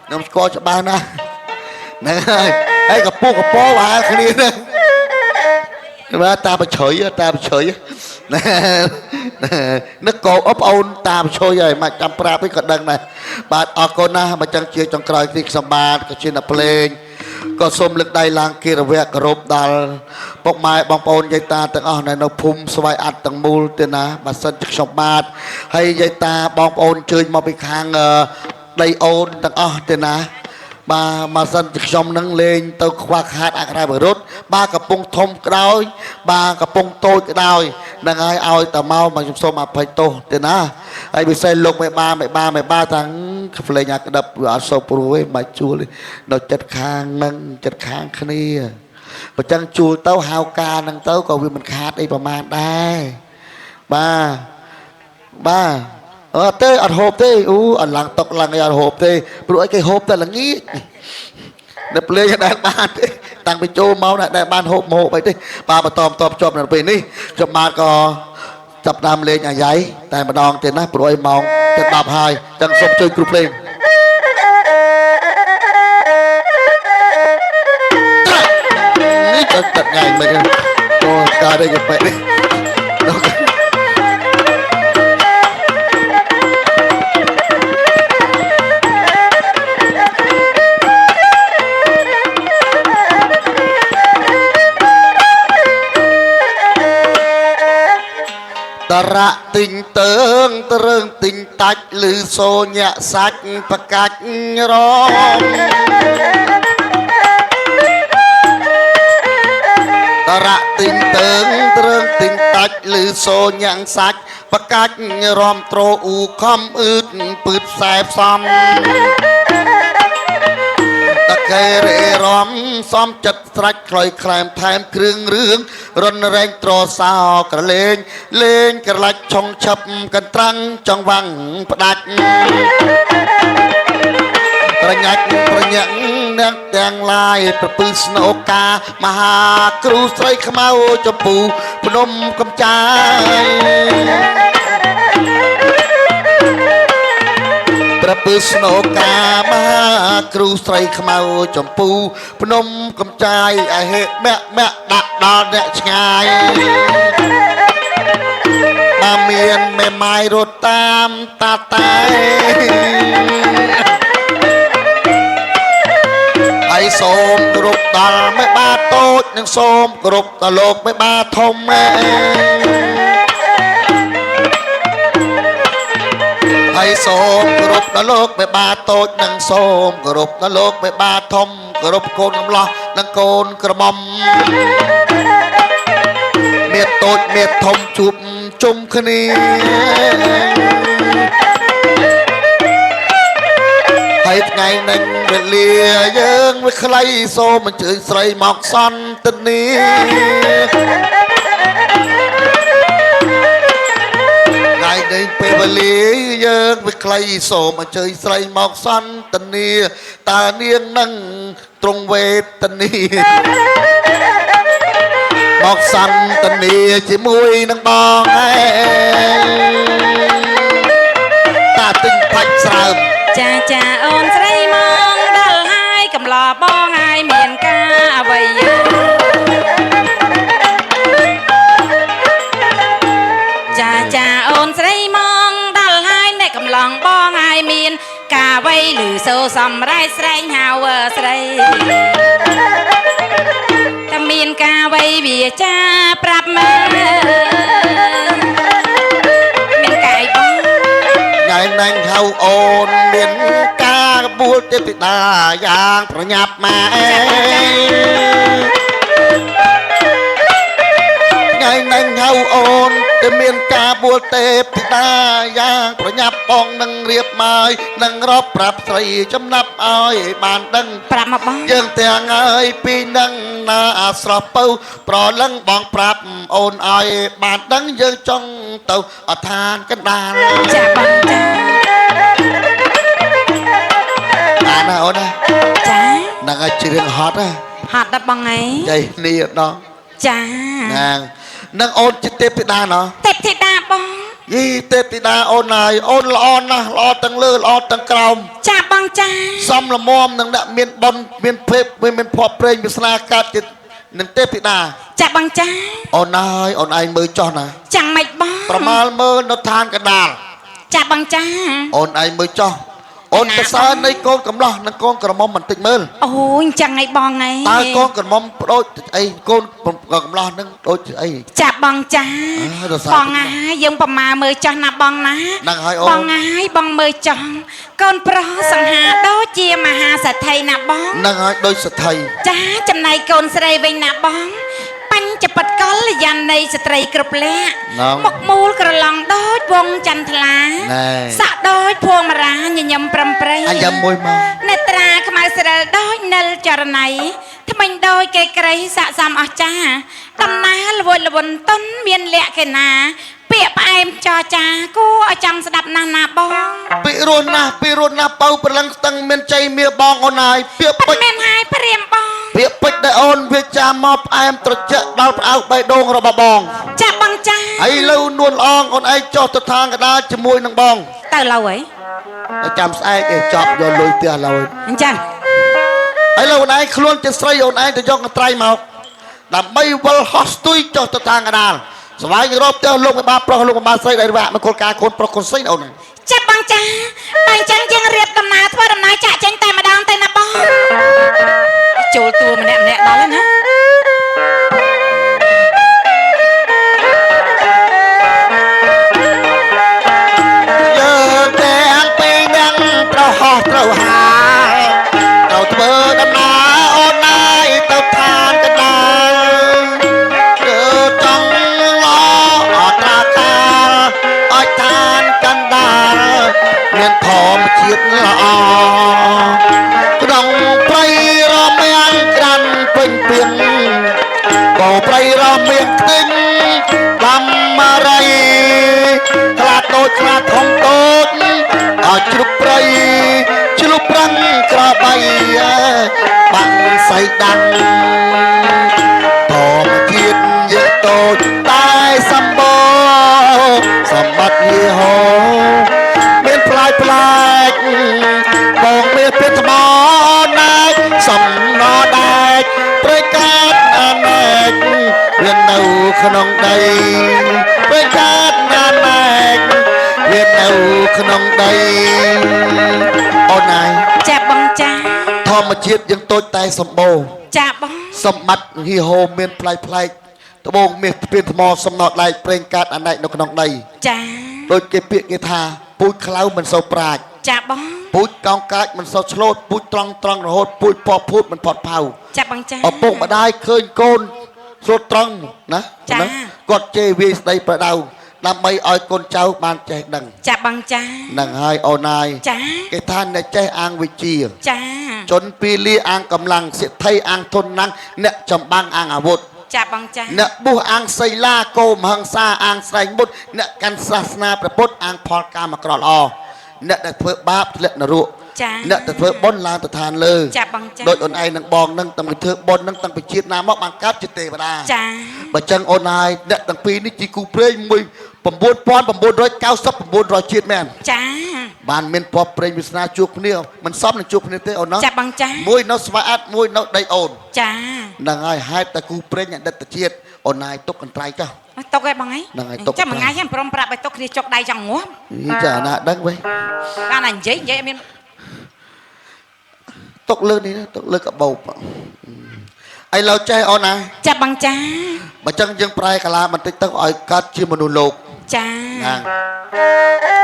Speaker 1: ខ្ញុំស្គាល់ច្បាស់ណាស់ហ្នឹងហើយក៏ពុះកពោបានគ្នាហ្នឹងបាទតាបច្ឆុយនឹកកោអបអូនតាបច្ឆុយហើយមកចាំប្រាប់ឯងក៏ដឹងដែរបាទអរគុណណាស់មកចឹងជាចុងក្រោយទីខ្ញុំបាទក៏ជាអ្នកភ្លេង ក៏សូមលើកដៃឡើងគិរវៈគោរពដល់ពុកម៉ែបងប្អូនយាយតាទាំងអស់នៅភូមិស្វាយអត្តទាំងមូលទេណាបើសិនជាខ្ញុំបាទហើយយាយតាបងប្អូនជើញមកពីខាងដីអូនទាំងអស់ទេណាបាទមកសិនជាខ្ញុំនឹងលេងទៅខ្វះខាតអក្ខរបរិទ្ធបាទកំពុងធំក្តោយបាទកំពុងតូចក្តោយនឹងឲ្យតែមកខ្ញុំសូមអភ័យទោសទេណាហើយពិសេសលោកមេបាតាំងផ្លេងអាក្តឹបវាអត់សូវព្រោះទេមកជួលនៅចិត្តខាងនឹងចិត្តខាងគ្នាបើចឹងជួលទៅហៅការនឹងទៅក៏វាមិនខាតអីប្រហែលដែរបាទទេអត់ហូបទេអូអត់ឡើងតុកឡើងអីអត់ហូបទេព្រោះអីគេហូបតែល្ងាចនៅភ្លេងដែលបានទេតាំងពីចូលមកដែលបានហូបមកអីទេបាទបន្តជាប់នៅពេលនេះខ្ញុំបាទក៏ចាប់តាមលេងអាយ៉ៃតែម្ដងទៀតណាព្រោះអីម៉ោងទៅ10ហើយចឹងសូមជួយគ្រូភ្លេងនេះទៅទឹកថ្ងៃមិនអូការនេះក៏បែបនេះតរៈទិញតើងត្រឹងទិញតាច់ឬសូញាក់សាច់ប្រកាច់រំតរៈទិញតើងត្រឹងទិញតាច់ឬសូញាក់សាច់ប្រកាច់រំត្រោអ៊ូខំអឺតពឺតខ្សែផ្សំតកែរេរំសំចិត្តស្រាច់ខ្លយខ្លែមថែមគ្រឿងរឿងរុនរែងត្រសោក្រលេងលេងក្រឡាច់ឆុងឆឹបកន្ត្រាំងចង្វាំងផ្ដាច់ប្រញាច់ប្រញាក់អ្នកទាំងឡាយប្រពឺស្នោកាមហាគ្រូស្រីខ្មៅចម្ពូភ្នំកំចាយប្រពឺស្នោកាមហាគ្រូស្រីខ្មៅចម្ពូភ្នំកំចាយអហេមាក់ដាក់ដល់អ្នកឆ្ងាយបានមានមេម៉ាយរត់តាមតាតែហើយសូមគោរពដល់មេបាតូចនិងសូមគោរពដល់លោកមេបាធំហើយសូមគោរពដល់លោកមេបាតូចនិងសូមគោរពដល់លោកមេបាធំគោរពកូនកំឡោះនិងកូនក្រមុំមេតូចមេធំជួបជុំគ្នាហើយថ្ងៃនឹងវេលាយើងវាខ្លីសូមអញ្ជើញស្រីមកសន្ទនាថ្ងៃនេះពេលវេលាយើងវាខ្លីសូមអញ្ជើញស្រីមកសន្ទនាតើនាងនឹងទ្រង់វេទនាមកសន្ទនាជាមួយនឹងបងឯងតាទិញបាច់ស្រើម
Speaker 3: ចាអូនស្រីមកដល់ហើយកំឡោបងហើយមានការអ្វីចាអូនស្រីមកដល់ហើយអ្នកកំឡងបងហើយមានការអ្វីឬសូសំរែកស្រែងហៅស្រីតែមានការអ្វីវាចាប្រាប់មកមានកាយបង
Speaker 1: ថ្ងៃណាញ់ហៅអូនមានការបួលទេពតាយ៉ាងប្រញាប់ម៉ែថ្ងៃណាញ់ហៅអូនតែមានការបួលទេពតាយ៉ាងប្រញាប់បងនឹងរៀបមកនឹងរកប្រាប់ស្រីចំណាប់ឲ្យបានដឹង
Speaker 3: ប្រាប់មកបង
Speaker 1: យើងទាំងហើយពីនឹងណាអាស្រស់ពៅប្រលឹងបងប្រាប់អូនឲ្យបានដឹងយើងចង់ទៅអឋានកណ្ដាល
Speaker 3: ចាបងចា
Speaker 1: បានណាអូនណា
Speaker 3: ចា
Speaker 1: នឹងឲ្យជារឿងហត់ណា
Speaker 3: ហត់ដល់បងឯង
Speaker 1: ចៃនេះដង
Speaker 3: ចា
Speaker 1: នឹងអូនជាទេពធីតាណោះ
Speaker 3: ទេពធីតាបង
Speaker 1: យីទេពធីតាអូនហើយអូនល្អណាស់ល្អទាំងលើល្អទាំងក្រោម
Speaker 3: ចាបងចា
Speaker 1: សំលមមនឹងអ្នកមានបុណ្យមានភេពមានភ័ព្វព្រេងវាសនាកាត់ចិត្តនឹងទេពធីតា
Speaker 3: ចាបងចា
Speaker 1: អូនហើយអូនឯងមើលចោះណា
Speaker 3: ចាំមិនបង
Speaker 1: ប្រមាលមើលនៅឋានកណ្ដាល
Speaker 3: ចាបងចា
Speaker 1: អូនឯងមើលចោះ អូនទៅសើនៃកូនកំឡោះនិងកូនក្រមុំបន្តិចមើល
Speaker 3: អូយអញ្ចឹងឯងបងឯង
Speaker 1: តើកូនក្រមុំដូចអីកូនកំឡោះនឹងដូចអី
Speaker 3: ចាបងចា
Speaker 1: ទៅសើ
Speaker 3: បងអាយយើងប្រមាមើលចាស់ណាបងណា
Speaker 1: ហ្នឹងហើយអូ
Speaker 3: ប
Speaker 1: ន
Speaker 3: ងអាយបងមើលចង់កូនប្រុសសង្ហាដូចជាមហាសេដ្ឋីណាបង
Speaker 1: ហ្នឹងហើយដូចសទ្ធិ
Speaker 3: ចាចំណែកកូនស្រីវិញណាបងបញ្ចបតកលយាននៃស្ត្រីគ្រប់លក្ខមុខមូលក្រឡងដូចវងចន្ទថ្លាសាក់ដូចភួងមរាញញឹមប្រំប្រៃ
Speaker 1: អញយ៉ាំមួយមក
Speaker 3: នេត្រាខ្មៅស្រិលដូចនិលចរណៃថ្មិញដូចគេក្រីស័កសមអស្ចារ្យដំណើរល្វត់ល្វន់តុនមានលក្ខណៈពាក្យផ្អែមចរចាគួរឲ្យចង់ស្ដាប់ណាស់ណាបង
Speaker 1: ពីរស់ណាស់បើប្រលឹងស្ទឹងមានជ័យមាសបងអូនហើយពាក្យពេច
Speaker 3: មិនហើយព្រាមបង
Speaker 1: ពាក្យពេចដែលអូនវាចាមកផ្អែមត្រជាក់ដល់ផ្អើកបេះដូងរបស់បង
Speaker 3: ចាបងចា
Speaker 1: ហើយលើនួនអងអូនឯងចុះទៅທາງកដាលជាមួយនឹងបង
Speaker 3: ទៅឡូវអី
Speaker 1: តែចាំស្អែកឯងចប់យកលុយផ្ទះឡើយ
Speaker 3: អញ្ចឹង
Speaker 1: ហើយលើអូនឯងខ្លួនជាស្រីអូនឯងទៅយកកន្ត្រៃមកដើម្បីវិលហោះស្ទួយចុះទៅທາງកដាលស្វែងរកផ្ទះលោកម្បាប្រុសលោកម្បាស្រីដែលវាក់មកគោលការណ៍កូនប្រុសកូនស្រីអូន
Speaker 3: ចាបងចាបើអញ្ចឹងយើងរៀបដំណើរធ្វើដំណើរចាក់ចេញតែម្ដងទៅណាបងចូលតួម្នាក់ដល់ហើយណា
Speaker 1: យើងទាំងពីរនឹងត្រូវហោះត្រូវហាត្រូវធ្វើដំណើរអូនឯងទៅឋានកណ្ដាលគឺចង់ឡអត្រាកាលឲ្យឋានកណ្ដាលមានធម្មជាតិល្អក្នុងព្រៃរមាំងក្រាន់ពេញពីនក៏ព្រៃរមាំងខ្ទេញដំមារីខ្លាតូចខ្លាធំតូចឲ្យជ្រុកព្រៃជ្រុកប្រាំងក្របីបាំងសៃដាំងធម្មជាតិយកតូចតែសម្បូរសម្បត្តិយីហោមានផ្លែផ្លែកបងមានពីថ្មណែកសំណដែកព្រៃកាត់អាណែកវានៅក្នុងដីព្រៃកាត់អាណែកវានៅក្នុងដីអូនឯង
Speaker 3: ចាបងចា
Speaker 1: ធម្មជាតិយើងតូចតែសម្បូរ
Speaker 3: ចាបង
Speaker 1: សម្បត្តិហីហូមានផ្លែផ្លែកត្បូងមាសស្ពានថ្មសំណដែកប្រេងកាត់អាណែកនៅក្នុងដី
Speaker 3: ចា
Speaker 1: ដូចគេពាក្យគេថាពូជខ្លៅមិនសូវប្រាជ្ញ
Speaker 3: ចាបង
Speaker 1: ពូជកោងកាចមិនសូវឆ្លូតពូជត្រង់រហូតពូជពភូតមិនផុតផៅ
Speaker 3: ចាបងចា
Speaker 1: ឪពុកម្ដាយឃើញកូនស្លូតត្រង់ណា
Speaker 3: ចា
Speaker 1: គាត់ជេរវាយស្ដីប្រដៅដើម្បីឲ្យកូនចៅបានចេះដឹង
Speaker 3: ចាបងចា
Speaker 1: នឹងហើយអូនហើយ
Speaker 3: ចា
Speaker 1: គេថាអ្នកចេះអាងវិជា
Speaker 3: ចា
Speaker 1: ជនពីលាអាងកម្លាំងសិទ្ធិអាងធនណាំងអ្នកចម្បាំងអាងអាវុធ
Speaker 3: ចាបងចា
Speaker 1: អ្នកបុះអាងសីឡាកោមហង្សាអាងស្រែងមុតអ្នកកាន់សាសនាព្រះពុទ្ធអាងផលកម្មអាក្រក់ល្អអ្នកដែលធ្វើបាបធ្លាក់នរក
Speaker 3: ចា
Speaker 1: អ្នកដែលធ្វើបុណ្យឡើងទៅឋានលើ
Speaker 3: ចាបងចា
Speaker 1: ដោយអូនឯងនឹងបងនឹងតាំងពីធ្វើបុណ្យនឹងតាំងពីជាតិណាមកបានកើតជាទេវតា
Speaker 3: ចា
Speaker 1: បើចឹងអូនហើយអ្នកទាំងពីរនេះជាគូព្រេងមួយ9999ជាតិមែន
Speaker 3: ចា
Speaker 1: បានមានពពព្រេងវាសនាជួបគ្នាមិនសមនឹងជួបគ្នាទេអូនណា
Speaker 3: ចាបងចា
Speaker 1: មួយនៅស្វាអត់មួយនៅដីអូន
Speaker 3: ចា
Speaker 1: ហ្នឹងហើយហេតុតែគូព្រេងអតីតជាតិអូនហើយទុកកន្ត្រៃចុះ
Speaker 3: តុកឯងបងឯង
Speaker 1: ហ្នឹងហើយតុក
Speaker 3: ចាំមួយថ្ងៃខ្ញុំព្រមប្រាប់ឲ្យតុកគ្នាចុកដៃចង់ងាប់
Speaker 1: ចាណាដឹងវិញ
Speaker 3: បានតែនិយាយអត់មាន
Speaker 1: ទុកលើនេះទុកលើកបោបឥឡូវចេះអូនណា
Speaker 3: ចាបងចា
Speaker 1: បើចឹងយើងប្រែកាឡាបន្តិចទៅឲ្យកាត់ជាមនុស្សលោក
Speaker 3: ចា
Speaker 1: ណា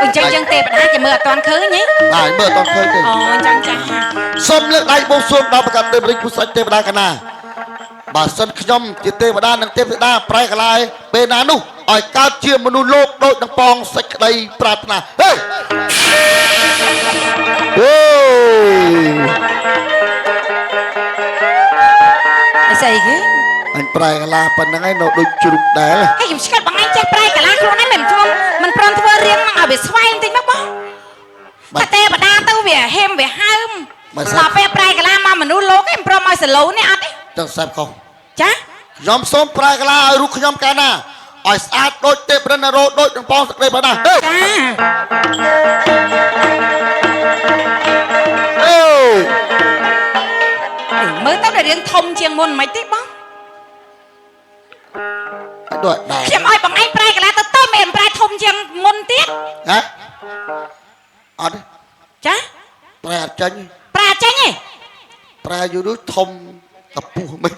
Speaker 3: អញ្ចឹងយើងទេវតាជាមើលអត់ទាន់ឃើញហ៎
Speaker 1: ហើយមើលអត់ឃើញទេ
Speaker 3: អូអញ្ចឹងចា
Speaker 1: សូមលើកដៃបួងសួងដល់ប្រកាសទេវរិទ្ធពុទ្ធសាច់ទេវតាកណាបើសិនខ្ញុំជាទេវតានិងទេវតាប្រែកាឡាពេលណានោះឲ្យកើតជាមនុស្សលោកដូចនឹងពងសេចក្តីប្រាថ្នាហេអូ
Speaker 3: អីស្អីគេ
Speaker 1: អញប្រែកាឡាប៉ុណ្្នឹងឯងនៅដូចជ្រូកដែរ
Speaker 3: ហេខ្ញុំស្គាល់បងឯងចេះប្រែកាឡាខ្លួនឯងមិនធ្ងន់មិនព្រមធ្វើរៀងនឹងឲ្យវាស្វែងតិចមកបងតែទេវតាទៅវាហេមវាហើមដល់ពេលប្រែកាឡាមកមនុស្សលោកឯងព្រមឲ្យសឡូនេះអត់ទេ
Speaker 1: ចឹងសែបខុស
Speaker 3: ចា
Speaker 1: ខ្ញុំសូមប្រែកាឡាឲ្យរូបខ្ញុំកាលណាឲ្យស្អាតដូចទេពរិណរោដូចនឹងពងសេចក្តីប្រាថ្នាហេ
Speaker 3: ចា
Speaker 1: អូ
Speaker 3: មើលទៅតែរៀងធំជាងមុនមិនទេបង
Speaker 1: អត់ដូចដែរ
Speaker 3: ខ្ញុំឲ្យបងឯងប្រែកាឡាទៅមិនប្រែធំជាងមុនទៀត
Speaker 1: ហ៎អត់ទេ
Speaker 3: ចា
Speaker 1: ប្រែអត់ចាញ់
Speaker 3: ប្រាចេញឯង
Speaker 1: ប្រែយូរធំតពុះមិន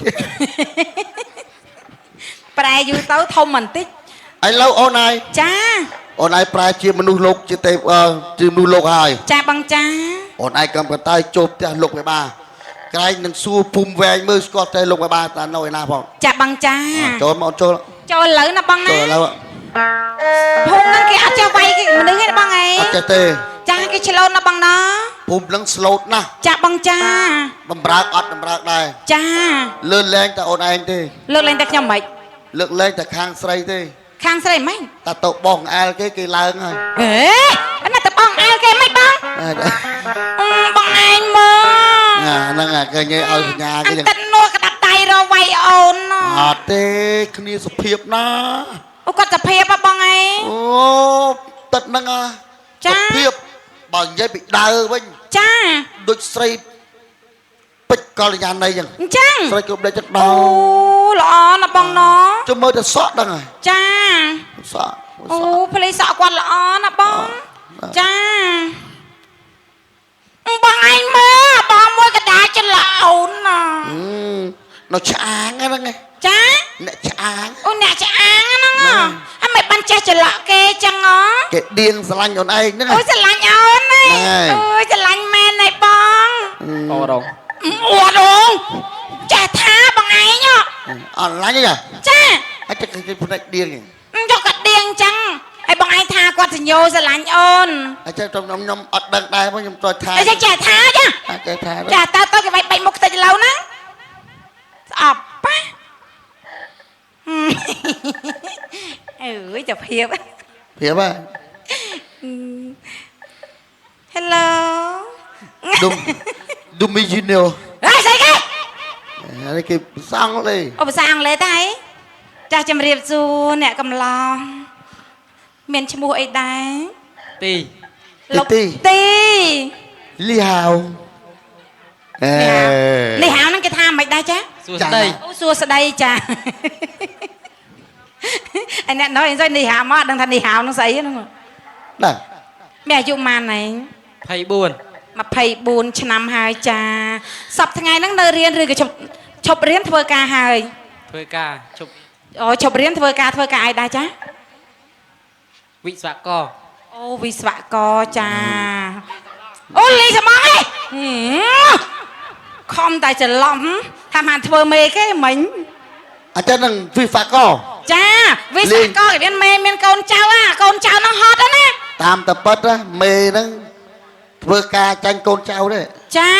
Speaker 3: ប្រែយូរទៅធំបន្តិច
Speaker 1: ឥឡូវអូនឯង
Speaker 3: ចា
Speaker 1: អូនឯងប្រែជាមនុស្សលោកជាទេជាមនុស្សលោកហើយ
Speaker 3: ចាបងចា
Speaker 1: អូនឯងកំកតាយចូលផ្ទះលោកបេបាក្រែងនឹងសួរភូមិវែងមើលស្គាល់តែលោកបេបាតានៅឯណាផង
Speaker 3: ចាបងចា
Speaker 1: ចូលមកចូល
Speaker 3: ចូលឥឡូវណាបងណា
Speaker 1: ចូលឥឡូវ
Speaker 3: ភូមិហ្នឹងគេអត់ចេះវាយគេមនុស្សទេបងអី
Speaker 1: អត់ចេះទេ
Speaker 3: ចាគេឆ្លូតណាបងណា
Speaker 1: ភូមិនឹងស្លូតណាស់
Speaker 3: ចាបងចា
Speaker 1: បំរើអត់បំរើដែរ
Speaker 3: ចា
Speaker 1: លើលែងតែអូនឯងទេ
Speaker 3: លើកលែងតែខ្ញុំមិន
Speaker 1: លើកលែងតែខាងស្រីទេ
Speaker 3: ខាងស្រីមិន
Speaker 1: តែទៅបងអែលគេឡើងហើយ
Speaker 3: ហេអាណាតបងអែលគេមិនបង បងឯងមើល
Speaker 1: ហ្នឹងគេញ៉ៃឲ្យសញ្ញា
Speaker 3: អ
Speaker 1: គេ
Speaker 3: ញ
Speaker 1: ចឹង
Speaker 3: ទឹកនោះក្តាប់ដៃរវាយអូន
Speaker 1: អត់ទេគ្នាសុភាពណា
Speaker 3: អូគាត់សភាពបងឯង
Speaker 1: អូទឹកហ្នឹង
Speaker 3: ចា
Speaker 1: សុភាពបើនិយាយពីដើវិញ
Speaker 3: ចា
Speaker 1: ដូចស្រីពេជ្រកល្យាណីចឹង
Speaker 3: អញ្ចឹង
Speaker 1: ស្រីគ្រប់លេខចឹង
Speaker 3: អូ
Speaker 1: ដល់
Speaker 3: ល្អណាបងណ
Speaker 1: ចុះមើលតែសក់ហ្នឹងហើយ
Speaker 3: ចា
Speaker 1: សក់
Speaker 3: អូភ្លេសក់គាត់ល្អណាបងចាបងឯងមើលបងមួយកដាច្រឡអូនណា
Speaker 1: នៅឆ្អាងហ្នឹងឯង
Speaker 3: ចា
Speaker 1: អ្នកឆ្អាង
Speaker 3: អូអ្នកឆ្អាងហ្នឹងអមិនបានចេះច្រឡគេចឹងហ៎
Speaker 1: គេដៀងស្រឡាញ់អូនឯងហ្នឹង
Speaker 3: អូស្រឡាញ់អូនណា
Speaker 1: ហ្នឹងហើយ
Speaker 3: អូស្រឡាញ់មែនទេបង
Speaker 4: អូរង
Speaker 3: អួតអូនចេះថាបងឯង
Speaker 1: អត់ឡាញ់ទេ
Speaker 3: ចា
Speaker 1: អាចគេផ្នែកដៀងឯង
Speaker 3: ចុះក៏ដៀងចឹងហើយបងឯងថាគាត់សញ្ញោស្រឡាញ់អូន
Speaker 1: អាចខ្ញុំអត់ដឹងដែរខ្ញុំតើថា
Speaker 3: អីចេះថាចា
Speaker 1: អាចថា
Speaker 3: ចាតើទៅគេវាយបែកមុខតិចឡូវហ្នឹងស្អប់ប៉ះអើយចាភាព
Speaker 1: ព្រៀបហ៎
Speaker 3: Hello
Speaker 1: ឌុំមីជីណូ
Speaker 3: អើស្អីគេ
Speaker 1: នេះគេសង់លេ
Speaker 3: អូភាសាអង់គ្លេសតែចាស់ជំរាបសួរអ្នកកំឡោះមានឈ្មោះអីដែរ
Speaker 4: ទី
Speaker 3: លោកទី
Speaker 1: លីហាវអេ
Speaker 3: នេះហៅហ្នឹងគេថាមិនដែរចា
Speaker 4: សួស្ដី
Speaker 3: អូសួស្ដីចាអញអ្នកnóiអីនេះហៅមកដឹងថានេះហៅហ្នឹងស្អីហ្នឹង
Speaker 1: ណា
Speaker 3: មានអាយុប៉ុន្មានឯង
Speaker 4: 24
Speaker 3: 24ឆ្នាំហើយចាសប្តាហ៍ថ្ងៃហ្នឹងនៅរៀនឬក៏ឈប់រៀនធ្វើការហើយ
Speaker 4: ធ្វើការជប់
Speaker 3: អូឈប់រៀនធ្វើការអីដែរចា
Speaker 4: វិស្វករ
Speaker 3: អូវិស្វករចាអូលីសមងឯងខំតែច្រឡំថាបានធ្វើមេគេមិញ
Speaker 1: អញ្ចឹងនឹងវិហ្វាក
Speaker 3: ចាវិស្វករគេមានមេមានកូនចៅកូនចៅហ្នឹងហត់ណា
Speaker 1: តាមតពិតមេហ្នឹងធ្វើការចាញ់កូនចៅទេ
Speaker 3: ចា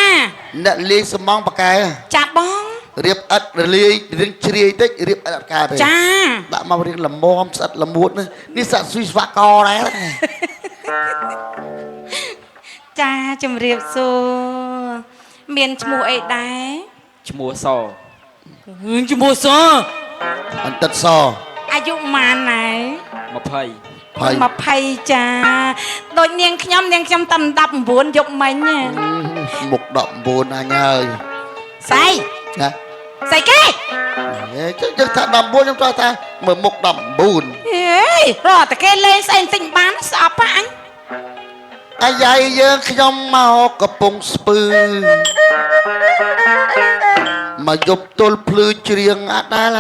Speaker 1: អ្នកលាយសំងបកែ
Speaker 3: ចាបង
Speaker 1: រៀបឥតរលាយរៀងជ្រាយតិចរៀបឥតអត់ការទេ
Speaker 3: ចា
Speaker 1: ដាក់មករៀងល្មមស្អិតល្មួតនេះសាក់វិស្វករដែរ
Speaker 3: ចាជំរាបសួរមានឈ្មោះអីដែរ
Speaker 4: ឈ្មោះស
Speaker 3: ឈ្មោះស
Speaker 1: អន្តិតស
Speaker 3: អាយុប៉ុន្មានណែ
Speaker 4: 20
Speaker 3: 20ចាដូចនាងខ្ញុំតាំ19យប់មិញ
Speaker 1: មុខ19អញហើយ
Speaker 3: ស្អី
Speaker 1: ណា
Speaker 3: ស្អីគេ
Speaker 1: ចឹងថា19ខ្ញុំចង់ថាមើលមុខ19
Speaker 3: ហេរត់តែគេលេងស្អីបន្តិចបានស្អប់ហ่ะអញ
Speaker 1: អាយាយយើងខ្ញុំមកកំពង់ស្ពឺមកយប់ទល់ភ្លឺច្រៀងអដែល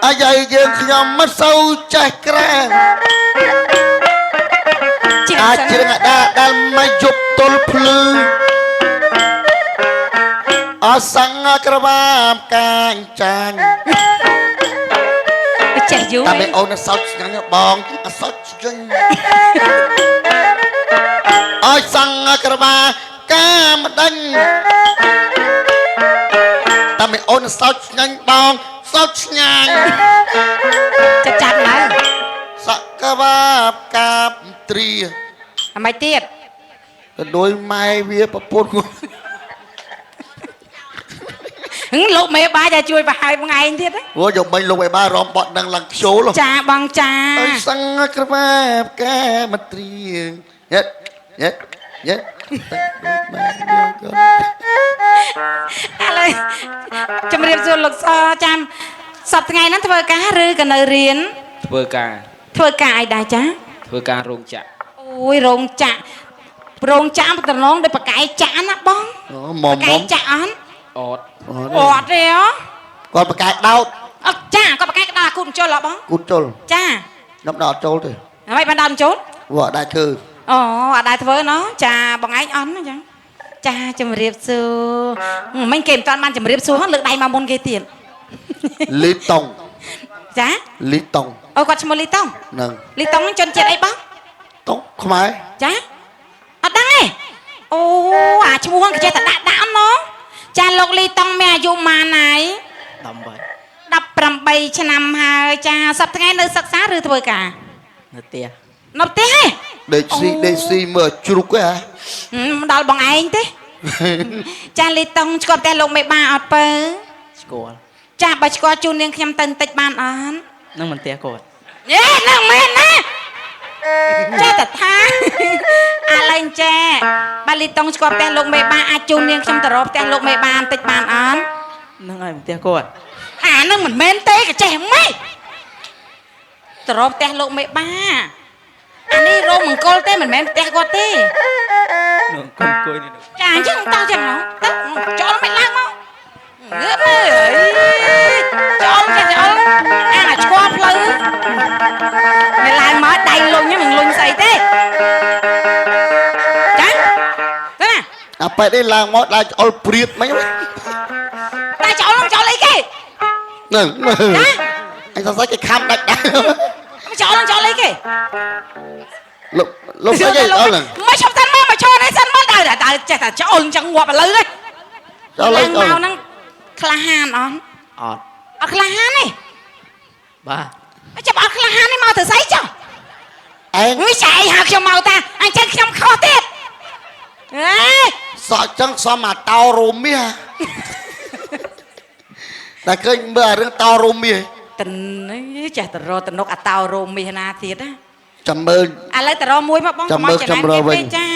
Speaker 1: អាយាយយើងខ្ញុំមិនសូវចេះក្រែង អាចច្រៀងអដែលមកយប់ទល់ភ្លឺអសង្ឃក្រវាមកាញ់ចាញ់
Speaker 3: ចេះយូរ
Speaker 1: តែមិនអូនសោតស្ងាញ់បងអសោតស្ងាញ់អសង្ឃក្រវាកាមដេញតែមិនអូនសោតស្ងាញ់បងសោតស្ងាញ់
Speaker 3: ចាត់ឡើយ
Speaker 1: សក្វាបកាបត្រា
Speaker 3: អ្មេចទៀត
Speaker 1: ទៅដោយម៉ែវាប្រពន្ធគាត់
Speaker 3: លោកមេបាយតែជួយប្រហែលបងឯងទៀត
Speaker 1: អូយកមិញលោកឯបារំបត់នឹងឡើងខ្ជូល
Speaker 3: ចាបងចា
Speaker 1: អើយសង្ឃក្រវាបកាមត្រាយេយេយេ
Speaker 3: ឥឡូវជំរាបសួរលោកសចាំសប្តាហ៍ថ្ងៃហ្នឹងធ្វើការឬក៏នៅរៀន
Speaker 4: ធ្វើការ
Speaker 3: ធ្វើការអីដែរចា
Speaker 4: ធ្វើការរោងចក្រ
Speaker 3: អូ អូយរោងចាក់តំណងដោយបកាយចាក់ណាបង
Speaker 1: មុំ
Speaker 3: បកាយចាក់អត់
Speaker 4: អត់
Speaker 3: អត់ទេហ៎
Speaker 1: គាត់ប្រកែកដោត
Speaker 3: អត់ចាគាត់បកាយក្តារគូតចូលហ៎បង
Speaker 1: គូតជុល
Speaker 3: ចា
Speaker 1: ខ្ញុំដល់ចូលទេ
Speaker 3: ហើយបានដល់ចូល
Speaker 1: វត្តដែរគឺ
Speaker 3: អូអត់ដែរធ្វើណោះចាបងឯងអន់អញ្ចឹងចាជំរាបសួរមិញគេមិនតាន់បានជំរាបសួរលើកដៃមកមុនគេទៀត
Speaker 1: លីតុង
Speaker 3: ចា
Speaker 1: លីតុង
Speaker 3: អូគាត់ឈ្មោះលីតុង
Speaker 1: នឹង
Speaker 3: លីតុងហ្នឹងជនជាតិអីបង
Speaker 1: តុងខ្មែរ
Speaker 3: ចាអត់ដឹងទេអូអាឈ្មោះហ្នឹងគេចេះតែដាក់អត់ណោះចាលោកលីតុងមានអាយុប៉ុន្មានហើយ 18ឆ្នាំហើយចាសប្តាហ៍ថ្ងៃនៅសិក្សាឬធ្វើការ
Speaker 4: នៅផ្ទះ
Speaker 3: នៅផ្ទះហ៎
Speaker 1: ដេកស៊ីមើលជ្រុកហ៎
Speaker 3: មិនដល់បងឯងទេ ចាលីតុងស្គាល់ផ្ទះលោកមេបាអត់ពើ
Speaker 4: ស្គាល់
Speaker 3: ចាបើស្គាល់ជូននាងខ្ញុំទៅបន្តិចបានអត់
Speaker 4: នឹងមិនផ្ទះគាត់
Speaker 3: យេនឹងមែនណាចេះតែថាអាឡែងចាបើលីតុងស្គាល់ផ្ទះលោកមេបាអាចជូននាងខ្ញុំទៅរកផ្ទះលោកមេបាបន្តិចបានអត់
Speaker 4: នឹងឲ្យផ្ទះគាត់
Speaker 3: អានឹងមិនមែនទេក៏ចេះម៉េចទៅរកផ្ទះលោកមេបាអានេះរោមមង្គលទេមិនមែនផ្ទះគាត់ទេ
Speaker 4: នឹងគុំគួយនេះ
Speaker 3: ចាអញ្ចឹងតោះចឹងទៅចូលមិនឡើងមកងើបមើលចូលអាឆ្កល់ផ្លូវមិនឡើងមកដៃលុញហ្នឹងមិនលុញស្អីទេចាទៅណា
Speaker 1: អាប៉ែនេះឡើងមកដើរអុលព្រៀតមិញ
Speaker 3: តែចូលអីគេ
Speaker 1: នឹងអញសរសៃគេខំដាច់ដែរ
Speaker 3: ចូលអីគេ
Speaker 1: លោកស្អីគេអុលហ្នឹង
Speaker 3: មកឈប់តាន់មកឈរនេះសិនមកដើរចេះតែចូលអញ្ចឹងងាប់ឥឡូវទេ
Speaker 1: ចូលអី
Speaker 3: មកហ្នឹងក្លាហានអត់
Speaker 4: អត់
Speaker 3: អត់ក្លាហានទេ
Speaker 4: បាទ
Speaker 3: ចាំអត់ក្លាហាននេះមកទៅស្អីចុះ
Speaker 1: ឯង
Speaker 3: មួយចែកហៅខ្ញុំមកតាអញ្ចឹងខ្ញុំខុសទៀតអេ
Speaker 1: សក់ចឹងសមអាតោរោមាសតែឃើញមើលអារឿងតោរោមាស
Speaker 3: តិននេះចេះតរតនុកអាតោរោមមាសណាទៀតណា
Speaker 1: ចាំមើល
Speaker 3: ឥឡូវតរមួយមកបង
Speaker 1: ចាំមើលខ្ញុំរកវិញ
Speaker 3: ចា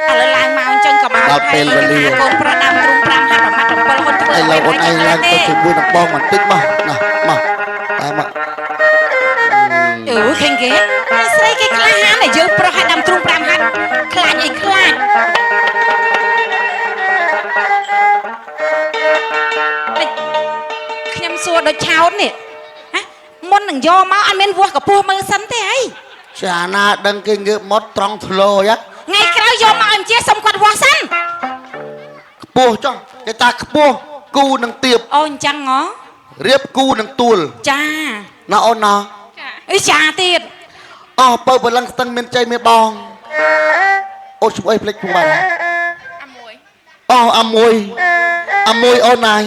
Speaker 3: ឥឡូវឡើងមកអញ្ចឹងក៏មក
Speaker 1: ដល់ពេលវេលា
Speaker 3: កូនប្រដាំទ្រុង5ហាត់ប្រមាត់7ហ៊ុនធ្វើ
Speaker 1: ឥឡូវអូនឯងឡើងទៅជាមួយនឹងបងបន្តិចមកណាមកតែមក
Speaker 3: ឃើញគេស្រីគេក្លាហានតែយើងប្រុសឲ្យដាំទ្រុង5ហាត់ខ្លាចអីខ្លាចខ្ញុំសួរដូចឆោតនេះហ៎មុននឹងយកមកអត់មានវាស់កពស់មើលសិនទេអី
Speaker 1: ចាណាដឹងគេងើបមកត្រង់ធ្លោយ៉ា
Speaker 3: ថ្ងៃក្រោយយកមកអញ្ជាសុំគាត់វាស់សិន
Speaker 1: ខ្ពស់ចុះគេតាខ្ពស់គូនឹងទៀប
Speaker 3: អូអញ្ចឹងហ៎
Speaker 1: រៀបគូនឹងទួល
Speaker 3: ចា
Speaker 1: ណាអូនណា
Speaker 3: អីចាទៀត
Speaker 1: អោបើបលឹងស្ទឹងមានជ័យមានបងអូឈ្មោះអីភ្លេចពុំបាន
Speaker 2: អាមួយ
Speaker 1: អូអាមួយអូនណាយ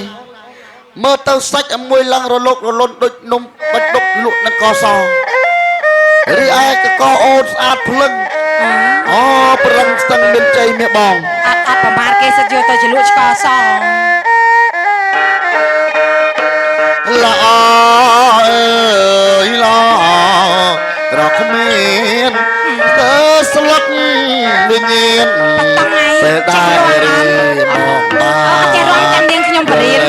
Speaker 1: មើលទៅសាច់អាមួយឡើងរលុនដូចនំបាច់ដុកលក់នឹងកសរីឯកអូនស្អាតភ្លឹងអូប្រឹងស្ទឹងមានជ័យមានបង
Speaker 3: អត់ប្រមាថគេសិតយកទៅជាលក់ឆ្កស
Speaker 1: ល្អអើយល្អរកគ្មានទៅស្លឹកវិញ្ញាណពេលដែររៀនមកបា
Speaker 3: អត់ចេះរំកាន់នាងខ្ញុំបរៀន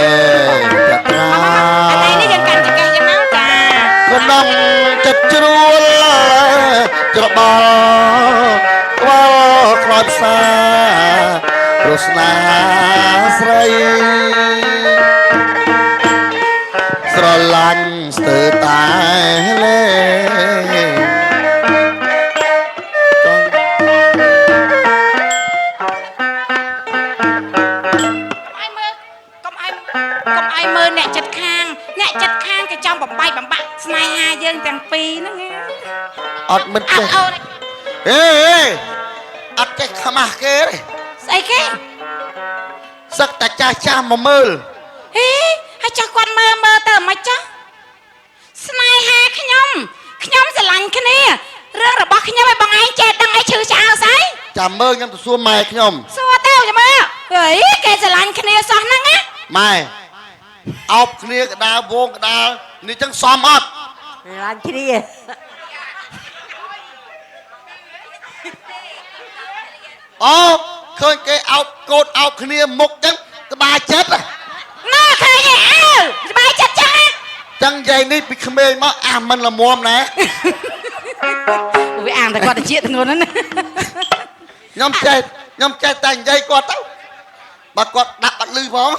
Speaker 1: តែត្រា
Speaker 3: អត់ឯនេះយើងកាន់ចង្កេះយ៉ាងណាចា
Speaker 1: ក្នុងចិត្តជ្រួលច្របល់ក្បល់ខ្លោចផ្សាប្រស្នាស្រីស្រឡាញ់ស្ទើរតែលេ
Speaker 3: កុំឲ្យមើលអ្នកចិត្តខាងគេចង់បំបាយបំបាក់ស្នេហាយើងទាំងពីរហ្នឹង
Speaker 1: អត់មិនចេះ
Speaker 3: អូន
Speaker 1: ហេអត់ចេះខ្មាស់គេទេ
Speaker 3: ស្អីគេ
Speaker 1: សឹកតែចាស់មកមើល
Speaker 3: ហេហើយចាស់គាត់មើលទៅមិនចាស់ស្នេហាខ្ញុំស្រឡាញ់គ្នារឿងរបស់ខ្ញុំឲ្យបងឯងចេះដឹងអីឈឺឆ្អើស្អី
Speaker 1: ចាំមើលខ្ញុំទៅសួរម៉ែខ្ញុំ
Speaker 3: សួរទៅចាំមើលហេគេស្រឡាញ់គ្នាសោះហ្នឹងណា
Speaker 1: ម៉ែអោបគ្នាកដាលវងកដាលនេះចឹងសមអត់
Speaker 3: ស្រឡាញ់គ្នា
Speaker 1: អូឃើញគេអោបកូតអោបគ្នាមុខចឹងក្បាលចិត្ត
Speaker 3: ណ៎ឃើញឯអើសบายចិត្តចឹង
Speaker 1: ចឹងយាយនេះពីក្មេងមកអាមិនល្មមណា
Speaker 3: វាអាងតែគាត់តិចធ្ងន់ណា
Speaker 1: nhóm chơi tành dây quạt tao bà quạt đặt bật lư phó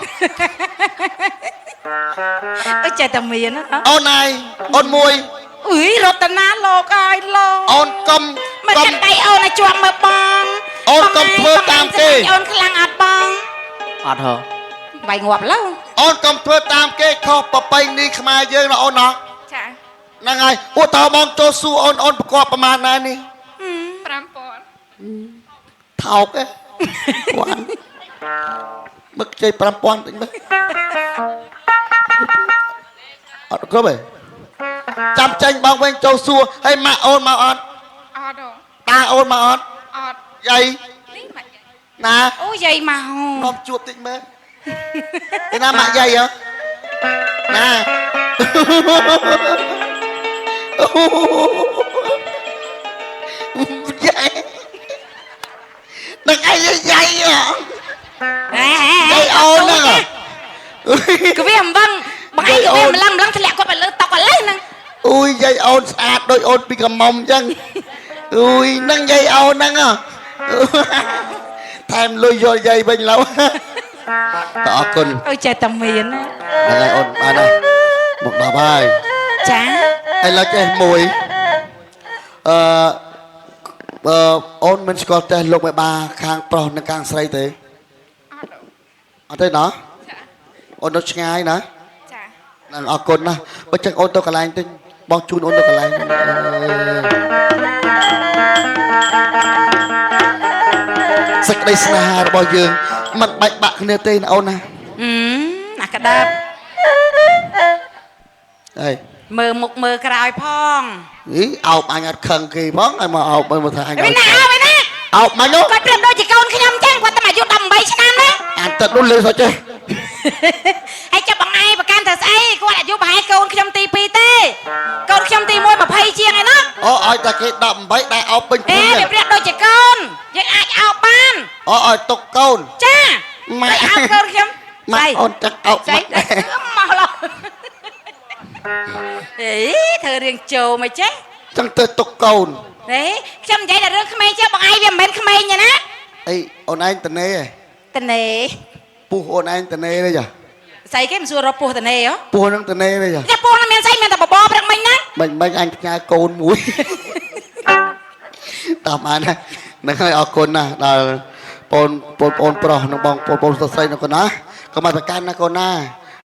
Speaker 3: ơi chạy tầm miền á
Speaker 1: ôn này ôn mùi
Speaker 3: ui rốt tận ná lô coi lô
Speaker 1: ôn cầm
Speaker 3: mà
Speaker 1: cầm
Speaker 3: chân đây ôn là chuột mà bong
Speaker 1: ôn cầm thưa tam kê
Speaker 3: ôn cái lăng ạt bong
Speaker 4: អត់ហ៎
Speaker 3: vài ngọt lâu
Speaker 1: អូន កុំធ្វើតាមគេខុសប្រពៃណីខ្មែរយើងណាអូនណា
Speaker 2: ចា
Speaker 1: ហ្នឹងហើយឧទាហរណ៍បងចូលសួរអូនប្រកបប្រមាណណានេះ
Speaker 2: 5000
Speaker 1: ថោកឯងពាន់មកជ័យ5000តិចមើលអត់គ្រប់ទេចាំចាញ់បងវិញចូលសួរហើយម៉ាក់អូនមកអត់
Speaker 2: អត់
Speaker 1: តាអូនមកអត់
Speaker 2: អត់
Speaker 1: យាយ
Speaker 2: នេះមិន
Speaker 1: ណា
Speaker 3: ôi dày màu
Speaker 1: នាំជួបតិចមើលឯណាម៉ាក់យាយហ៎ណាយាយនឹងឯងយាយហ៎ dây ôn đó à
Speaker 3: cứ biết không vâng bằng ai cứ biết mà lăng thì lẹ qua phải lơ tóc ở lấy nè
Speaker 1: ui dây ôn sạch đôi ôn bị cầm mông chân ui nâng dây ôn nâng à thêm lôi vô dây bên lâu tỏ cùn
Speaker 3: ôi trời tầm miền á
Speaker 1: này ôn ba này một bà bài
Speaker 3: chá
Speaker 1: hay là cái mùi ôn mình có tên lục mẹ ba khang pro nó càng say thế ở đây nó ôn nó ngay nè
Speaker 2: ចា
Speaker 1: nàng ở cồn nè bây giờ ôn tôi cả lại tinh bao chun ôn tôi cả lại sạch đây sna bao giờ mặt bạch bạc nè tên ôn nè
Speaker 3: nè cái đập
Speaker 1: đây
Speaker 3: mờ một mờ cài phong
Speaker 1: ý ọc anh ăn khăn kỳ bóng ai mà ọc bên một thằng anh
Speaker 3: bên nào bên nè
Speaker 1: ọc mà nhốt
Speaker 3: coi trên đôi chỉ con khi nhâm chăng qua tao mà vô đầm bay sang đấy
Speaker 1: anh tật đun lên rồi chứ
Speaker 3: hay cho bằng ai và can thật ấy qua lại vô bài con khi nhâm tì pi tê con khi nhâm tì môi mà phay chiên này nó
Speaker 1: ôi ta cái đầm bấy đại ọc bên
Speaker 3: ê
Speaker 1: kia
Speaker 3: đẹp đẹp đôi chỉ con nhưng ai áo ban
Speaker 1: ôi tục côn
Speaker 3: cha mày áo con khi nhâm
Speaker 1: mà ôn chắc ọc
Speaker 3: Đấy, màu lắm. Ý, thơ riêng trầu mày chết.
Speaker 1: chẳng tới tục côn
Speaker 3: Đấy, chăm vậy là rương khmer chứ, bọn ai về bên khmer nha ná.
Speaker 1: ê ôn anh tình nê
Speaker 3: Tình nè.
Speaker 1: pu ôn anh tình nê đây giờ
Speaker 3: Xây cái mình xua rộp pua tình nè á.
Speaker 1: pu nó tình nê đây giờ
Speaker 3: Cái pua nó men xây men ta bỏ bò bật mình ná.
Speaker 1: mình anh nhà côn mũi tạm anh nè nó hơi ở côn nè là pon pro nó bong pon sợi nó con ná có mà phải can nó con ná